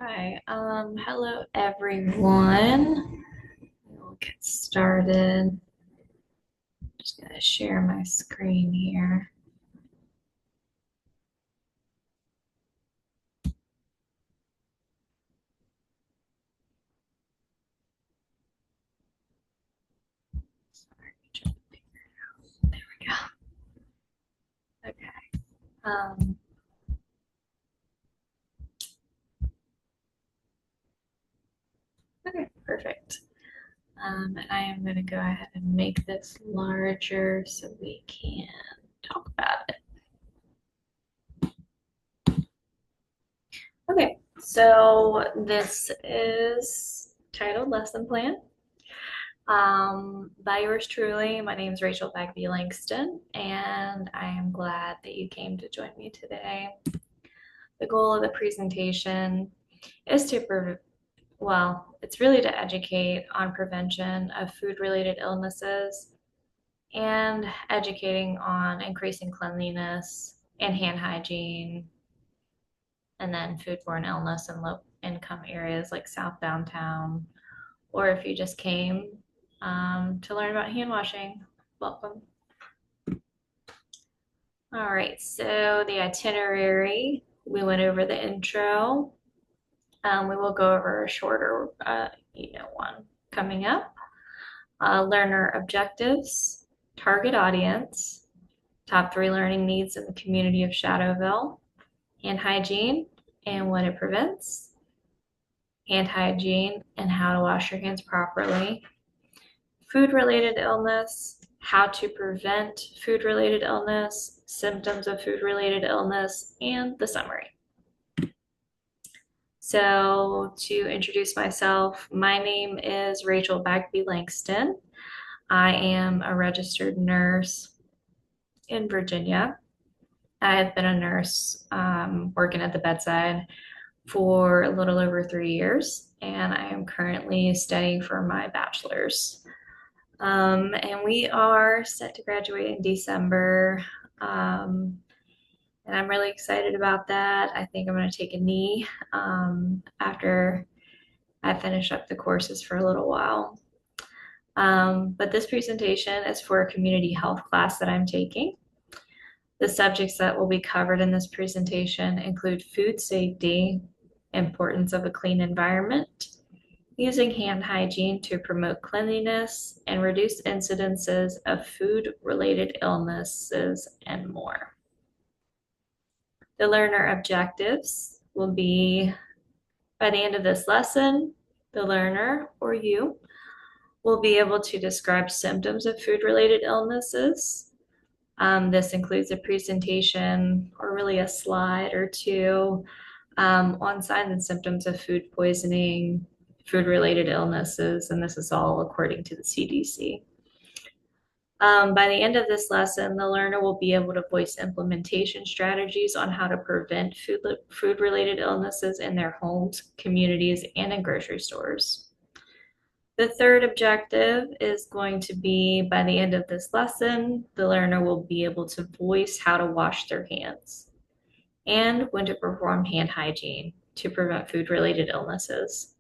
Okay, hello everyone. We'll get started. Just gonna share my screen here. Sorry, there we go. Okay. Um, okay, perfect. And I am gonna go ahead and make this larger so we can talk about it. Okay, so this is titled Lesson Plan. By yours truly, my name is Rachel Bagby-Langston, and I am glad that you came to join me today. The goal of the presentation is it's really to educate on prevention of food-related illnesses and educating on increasing cleanliness and hand hygiene, and then foodborne illness in low-income areas like South Downtown, or if you just came to learn about hand washing, welcome. All right, so the itinerary, we went over the intro. We will go over a shorter, one coming up. Learner objectives, target audience, top 3 learning needs in the community of Shadowville, hand hygiene and what it prevents, hand hygiene and how to wash your hands properly, food-related illness, how to prevent food-related illness, symptoms of food-related illness, and the summary. So to introduce myself, my name is Rachel Bagby-Langston. I am a registered nurse in Virginia. I have been a nurse working at the bedside for a little over 3 years, and I am currently studying for my bachelor's. And we are set to graduate in December. And I'm really excited about that. I think I'm going to take a knee after I finish up the courses for a little while. But this presentation is for a community health class that I'm taking. The subjects that will be covered in this presentation include food safety, importance of a clean environment, using hand hygiene to promote cleanliness and reduce incidences of food-related illnesses, and more. The learner objectives will be, by the end of this lesson, the learner, or you, will be able to describe symptoms of food-related illnesses. This includes a presentation or really a slide or two on signs and symptoms of food poisoning, food-related illnesses, and this is all according to the CDC. By the end of this lesson, the learner will be able to voice implementation strategies on how to prevent food-related illnesses in their homes, communities, and in grocery stores. The third objective is going to be, by the end of this lesson, the learner will be able to voice how to wash their hands and when to perform hand hygiene to prevent food-related illnesses.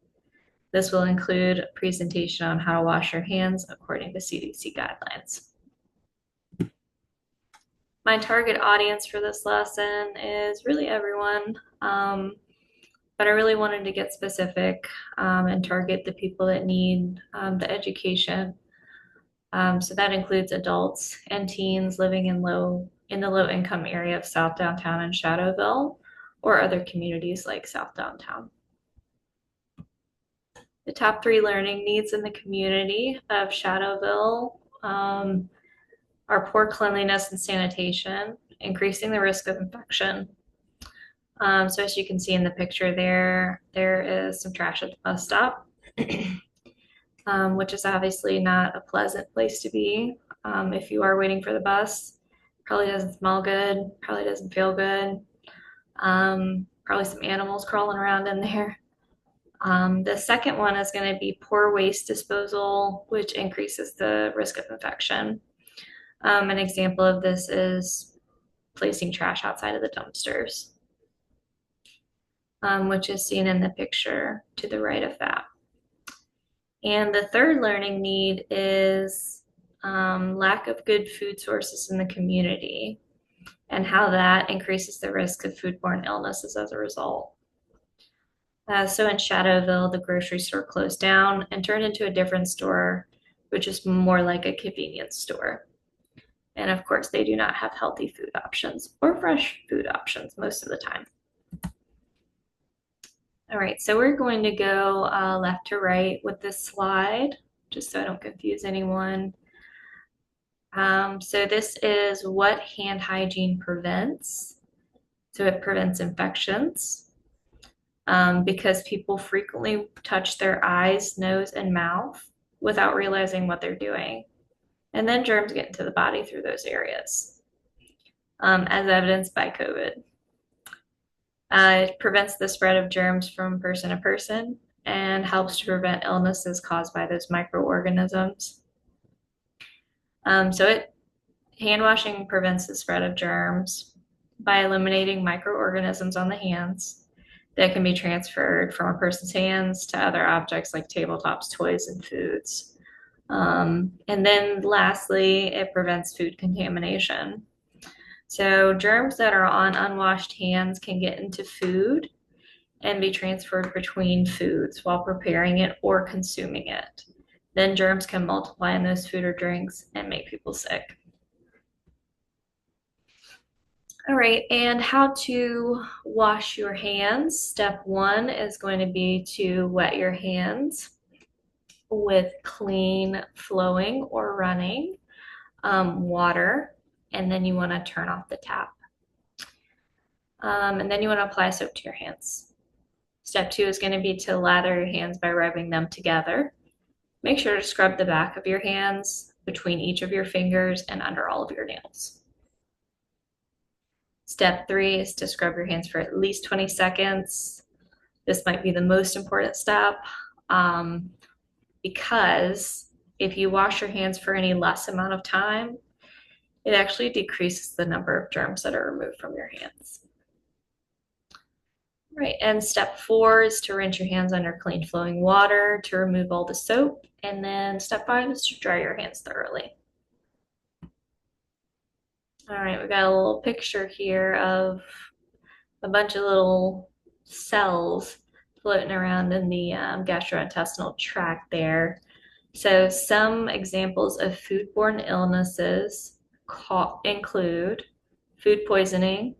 This will include a presentation on how to wash your hands according to CDC guidelines. My target audience for this lesson is really everyone, but I really wanted to get specific and target the people that need the education. So that includes adults and teens living in the low income area of South Downtown and Shadowville, or other communities like South Downtown. The top 3 learning needs in the community of Shadowville are poor cleanliness and sanitation, increasing the risk of infection. So as you can see in the picture there is some trash at the bus stop, which is obviously not a pleasant place to be. If you are waiting for the bus, probably doesn't smell good, probably doesn't feel good. Probably some animals crawling around in there. The second one is going to be poor waste disposal, which increases the risk of infection. An example of this is placing trash outside of the dumpsters. which is seen in the picture to the right of that. And the third learning need is lack of good food sources in the community and how that increases the risk of foodborne illnesses as a result. So in Shadowville, the grocery store closed down and turned into a different store, which is more like a convenience store. And of course, they do not have healthy food options or fresh food options most of the time. All right, so we're going to go left to right with this slide, just so I don't confuse anyone. So this is what hand hygiene prevents. So it prevents infections because people frequently touch their eyes, nose, and mouth without realizing what they're doing. And then germs get into the body through those areas, as evidenced by COVID. It prevents the spread of germs from person to person and helps to prevent illnesses caused by those microorganisms. Hand washing prevents the spread of germs by eliminating microorganisms on the hands that can be transferred from a person's hands to other objects like tabletops, toys, and foods. And then lastly, it prevents food contamination. So germs that are on unwashed hands can get into food and be transferred between foods while preparing it or consuming it. Then germs can multiply in those food or drinks and make people sick. All right, and how to wash your hands. Step one is going to be to wet your hands with clean flowing or running water, and then you want to turn off the tap. And then you want to apply soap to your hands. Step two is going to be to lather your hands by rubbing them together. Make sure to scrub the back of your hands between each of your fingers and under all of your nails. Step three is to scrub your hands for at least 20 seconds. This might be the most important step because if you wash your hands for any less amount of time, it actually decreases the number of germs that are removed from your hands. Right, and step four is to rinse your hands under clean flowing water to remove all the soap. And then step five is to dry your hands thoroughly. All right, we got a little picture here of a bunch of little cells floating around in the gastrointestinal tract there. So some examples of foodborne illnesses include food poisoning,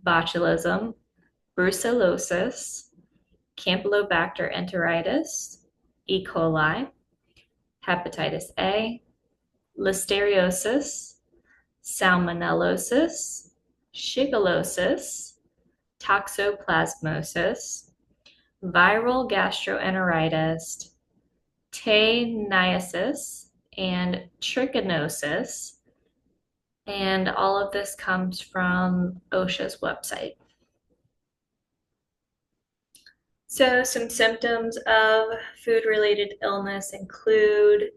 botulism, Brucellosis, Campylobacter enteritis, E. coli, Hepatitis A, Listeriosis, Salmonellosis, Shigellosis, Toxoplasmosis, viral gastroenteritis, Taeniasis and Trichinosis, and all of this comes from OSHA's website. So some symptoms of food-related illness include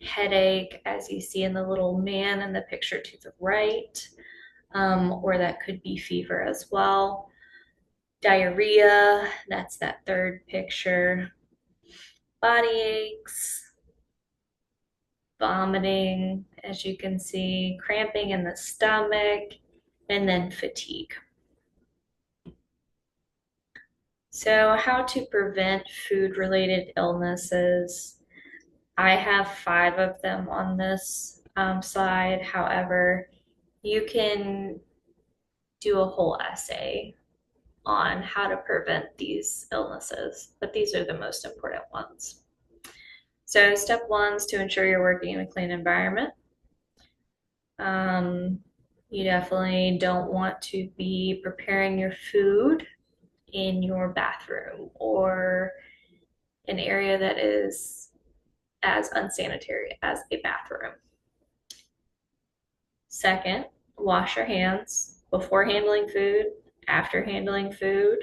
headache, as you see in the little man in the picture to the right, or that could be fever as well. Diarrhea, that's that third picture. Body aches, vomiting, as you can see, cramping in the stomach, and then fatigue. So how to prevent food-related illnesses. I have 5 of them on this slide. However, you can do a whole essay on how to prevent these illnesses, but these are the most important ones. So step 1 is to ensure you're working in a clean environment. You definitely don't want to be preparing your food in your bathroom or an area that is as unsanitary as a bathroom. Second, wash your hands before handling food, after handling food.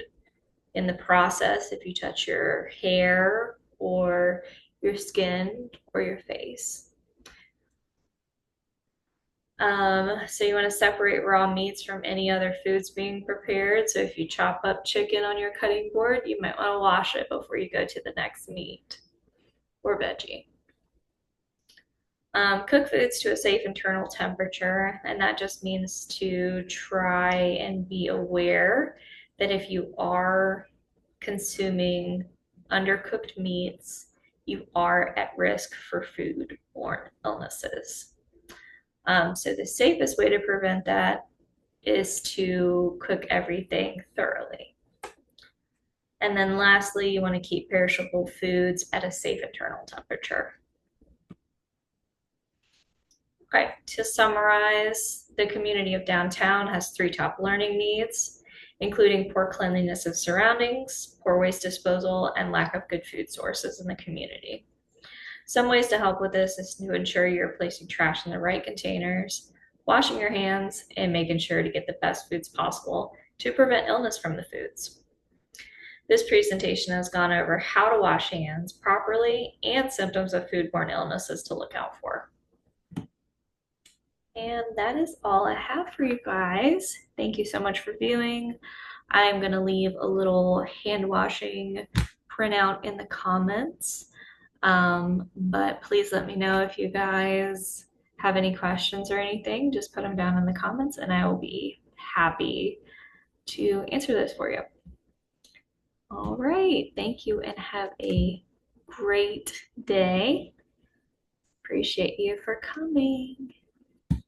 In the process, if you touch your hair or your skin or your face. So you want to separate raw meats from any other foods being prepared. So if you chop up chicken on your cutting board, you might want to wash it before you go to the next meat or veggie. Cook foods to a safe internal temperature, and that just means to try and be aware that if you are consuming undercooked meats, you are at risk for foodborne illnesses. So the safest way to prevent that is to cook everything thoroughly. And then lastly, you want to keep perishable foods at a safe internal temperature. Okay, to summarize, the community of downtown has three top learning needs, including poor cleanliness of surroundings, poor waste disposal, and lack of good food sources in the community. Some ways to help with this is to ensure you're placing trash in the right containers, washing your hands, and making sure to get the best foods possible to prevent illness from the foods. This presentation has gone over how to wash hands properly and symptoms of foodborne illnesses to look out for. And that is all I have for you guys. Thank you so much for viewing. I'm going to leave a little hand washing printout in the comments. But please let me know if you guys have any questions or anything. Just put them down in the comments and I will be happy to answer those for you. All right. Thank you and have a great day. Appreciate you for coming.